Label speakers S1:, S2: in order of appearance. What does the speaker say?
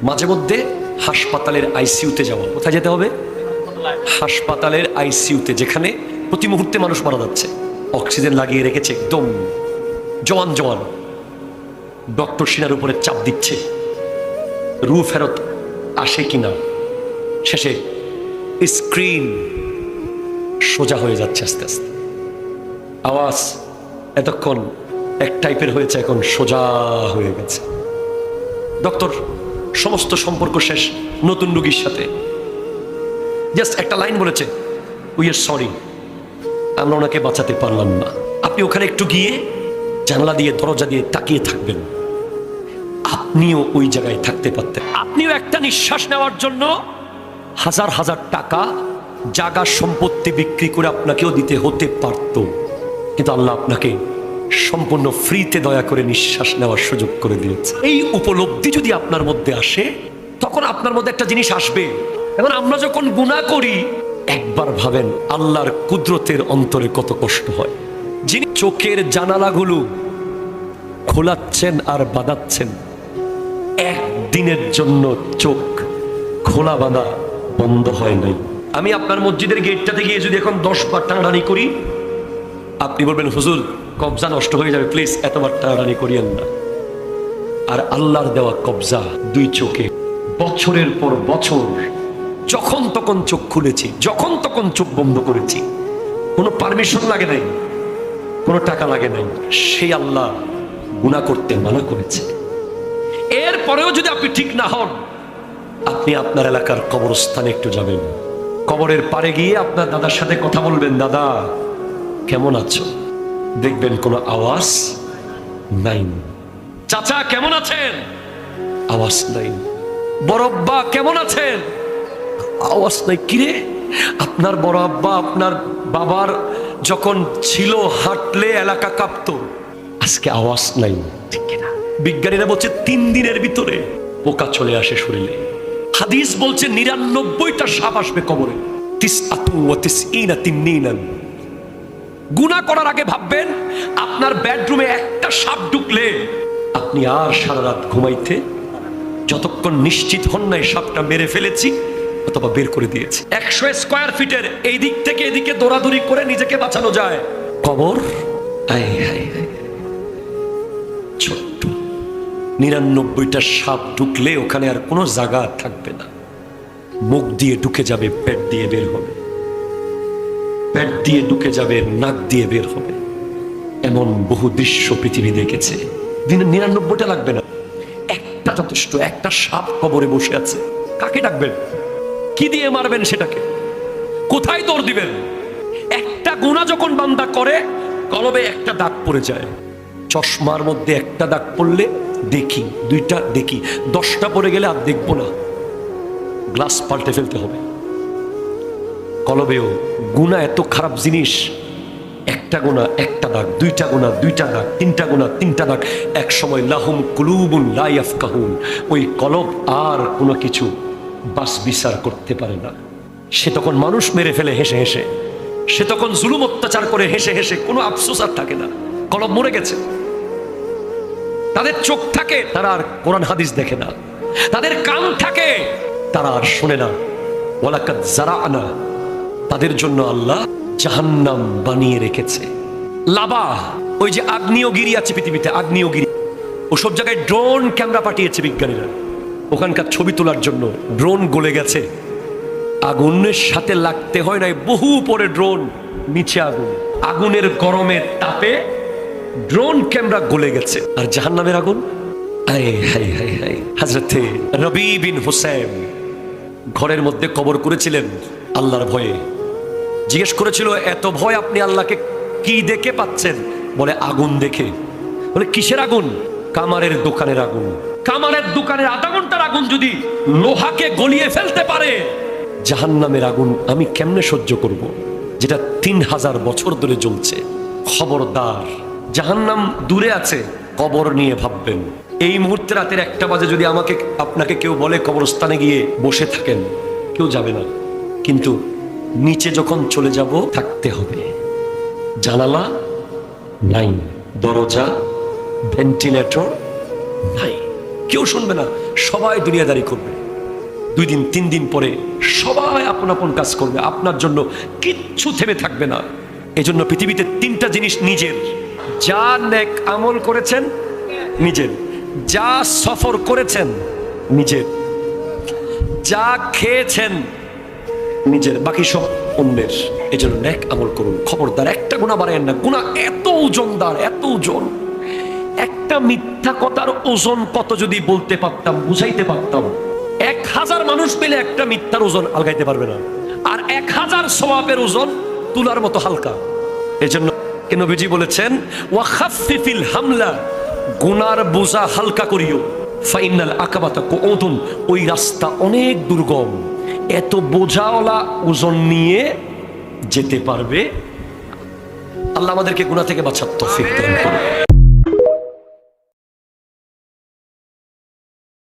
S1: মাঝে মধ্যে হাসপাতালের আইসিইউতে যাওয়া। কোথায় যেতে হবে? হাসপাতালের আইসিইউতে, যেখানে প্রতি মুহূর্তে মানুষ মারা যাচ্ছে, অক্সিজেন লাগিয়ে রেখেছে, একদম জওয়ান জওয়ান, ডক্টর সিনার উপরে চাপ দিচ্ছে, রু ফেরত আসে কিনা। শেষে স্ক্রিন সোজা হয়ে যাচ্ছে আস্তে আস্তে, আওয়াজ এতক্ষণ এক টাইপের হয়েছে, এখন সোজা হয়ে গেছে। ডক্টর সমস্ত সম্পর্ক শেষ নতুন রোগীর সাথে, জাস্ট একটা লাইন বলেছে, উই আর সরি, আমরা ওনাকে বাঁচাতে পারলাম না। আপনি ওখানে একটু গিয়ে জানলা দিয়ে দরজা দিয়ে তাকিয়ে থাকবেন, আপনিও ওই জায়গায় থাকতে পারতেন। আপনিও একটা নিঃশ্বাস নেওয়ার জন্য হাজার হাজার টাকা জায়গা সম্পত্তি বিক্রি করে আপনাকেও দিতে হতে পারত, কিন্তু আল্লাহ আপনাকে সম্পূর্ণ ফ্রিতে দয়া করে নিঃশ্বাস নেওয়ার সুযোগ করে দিয়েছে। এই উপলব্ধি যদি আপনার মধ্যে আসে, তখন আপনার মধ্যে একটা জিনিস আসবে। এখন আমরা যখন গুনাহ করি, একবার ভাবেন আল্লাহর কুদরতের অন্তরে কত কষ্ট হয়। যিনি চোখের জানালাগুলো খোলাচ্ছেন আর বাঁধাচ্ছেন, একদিনের জন্য চোখ খোলা বাঁধা বন্ধ হয় নাই। আমি আপনার মসজিদের গেটটাতে গিয়ে যদি এখন 10 বার টানাটানি করি, আপনি বলবেন হুজুর কবজা নষ্ট হয়ে যাবে, প্লিজ এতবার টানাটানি করিয়েন না। আর আল্লাহর দেওয়া কবজা দুই চোখে বছরের পর বছর যখন তখন চোখ খুলেছি, যখন তখন চোখ বন্ধ করেছি, কোনো পারমিশন লাগে নাই, কোনো টাকা লাগে নাই। সেই আল্লাহ গুনাহ করতে মানা করেছে। এরপরেও যদি আপনি ঠিক না হন, আপনি আপনার এলাকার কবরস্থানে একটু যাবেন, কবরের পাড়ে গিয়ে আপনার দাদার সাথে কথা বলবেন, দাদা কেমন আছো? দেখবেন কোনো আওয়াজ নাই। চাচা কেমন আছেন? আওয়াজ নাই। বড় আব্বা কেমন আছেন? আওয়াজ নাই। কিরে, আপনার বড় আব্বা আপনার বাবার যখন ছিল, হাঁটলে এলাকা কাঁপতো, আজকে আওয়াজ নাই। ঠিক না? বিজ্ঞানীরা বলছে 3 দিনের ভিতরে পোকা চলে আসে শরীরে। হাদিস বলছে 99টা সাপ আসবে কবরে। গুনাহ করার আগে ভাববেন, আপনার বেডরুমে একটা সাপ ঢুকলে আপনি আর সারা রাত ঘুমাইতে, যতক্ষণ নিশ্চিত হন না এই সাপটা মেরে ফেলেছি অথবা বের করে দিয়েছি। 100 স্কয়ার ফিটের এই দিক থেকে এদিকে দৌড়াদৌড়ি করে নিজেকে বাঁচানো যায়। কবর ছোট্ট, 99টা সাপ ঢুকলে ওখানে আর কোনো জায়গা থাকবে না। মুখ দিয়ে ঢুকে যাবে, পেট দিয়ে বের হবে, পেট দিয়ে ঢুকে যাবে, নাক দিয়ে বের হবে। এমন বহু দৃশ্য পৃথিবী দেখেছে। 99টা লাগবে না, একটা যথেষ্ট। একটা সাপ কবরে বসে আছে, কাকে ডাকবেন? কি দিয়ে মারবেন সেটাকে? কোথায় দৌড় দিবেন? একটা গুনাহ যখন বান্দা করে, কলবে একটা দাগ পড়ে যায়। চশমার মধ্যে একটা দাগ পড়লে দেখি, 2টা দেখি, 10টা পড়ে গেলে আর দেখবো না, গ্লাস পাল্টে ফেলতে হবে। কলবেও গুনাহ এত খারাপ জিনিস, একটা গুনাহ একটা দাগ, 2টা গুনাহ 2টা দাগ, 3টা গুনাহ 3টা দাগ। এক সময় লাহুম কুলুবুন লা ইয়াফকাহুন, ওই কলব আর কোনো কিছু বাস বিচার করতে পারে না। সে তখন মানুষ মেরে ফেলে হেসে হেসে, সে তখন জুলুম অত্যাচার করে হেসে হেসে, কোনো আফসোস আর থাকে না। কলব মরে গেছে। তাদের চোখ থাকে, তারা আর কোরআন হাদিস দেখে না। তাদের কান থাকে, তারা আর শোনে না। ওয়ালাকাদ জারাআনা, তাদের জন্য আল্লাহ জাহান্নাম বানিয়ে রেখেছে। লাভা, ওই যে আগ্নেয়গিরি আছে পৃথিবীতে, আগ্নেয়গিরি, ওসব জায়গায় ড্রোন ক্যামেরা পাঠিয়েছে বিজ্ঞানীরা ওখানকার ছবি তোলার জন্য। ড্রোন গলে গেছে, আগুনের সাথে লাগতে হয় নাই, বহু উপরে ড্রোন, নিচে আগুন। আগুনের গরমের তাপে ড্রোন ক্যামেরা গলে গেছে। আর জাহান্নামের আগুন, হযরতে রবি বিন হুসাইন ঘরের মধ্যে কবর করেছিলেন আল্লাহর ভয়ে। জিজ্ঞেস করেছিল, এত ভয় আপনি আল্লাহকে কি দেখে পাচ্ছেন? বলে আগুন দেখে। বলে কিসের আগুন? কামারের দোকানের আগুন। কামারের দোকানের আধা ঘন্টার আগুন যদি লোহাকে গলিয়ে ফেলতে পারে, জাহান্নামের আগুন আমি কেমনে সহ্য করব, যেটা 3000 বছর ধরে জ্বলছে। খবরদার, জাহান্নাম দূরে আছে, কবর নিয়ে ভাববেন। এই মুহূর্তে রাতের 1টা বাজে যদি আপনাকে কেউ বলে কবরস্থানে গিয়ে বসে থাকেন, কেউ যাবে না। কিন্তু নিচে যখন চলে যাব, থাকতে হবে। জানালা নাই, দরজা, ভেন্টিলেটর নাই, কেউ শুনবে না, সবাই দুনিয়াদারি করবে। 2 দিন 3 দিন পরে সবাই আপন আপন কাজ করবে, আপনার জন্য কিচ্ছু থেমে থাকবে না। এজন্য পৃথিবীতে 3টা জিনিস নিজের: যা নেক আমল করেছেন নিজের, যা সফর করেছেন নিজের, যা খেয়েছেন নিজের, বাকি সব অন্যের। এই জন্য নেক আমল করুন, খবরদার একটা গুনাহ বাড়ায়েন না। গুনাহ এত ওজনদার, এত ওজন। একটা মিথ্যা কথার ওজন কত যদি বলতে পারতাম, বুঝাইতে পারতাম, 1000 মানুষ পেলে একটা মিথ্যার ওজন আলগাইতে পারবে না। আর 1000 সওয়াবের ওজন তুলার মতো হালকা। এজন্য নবীজি বলেছেন, ওয়াখাফফিফিল হামলা, গুনার বোঝা হালকা করিও, ফাইনাল আকাবাতা কুউদুন, ওই রাস্তা অনেক দুর্গম। এত বোঝাওয়ালা ওজন নিয়ে যেতে পারবে। আল্লাহ আমাদেরকে গুনাহ থেকে বাঁচার তৌফিক দান করুন।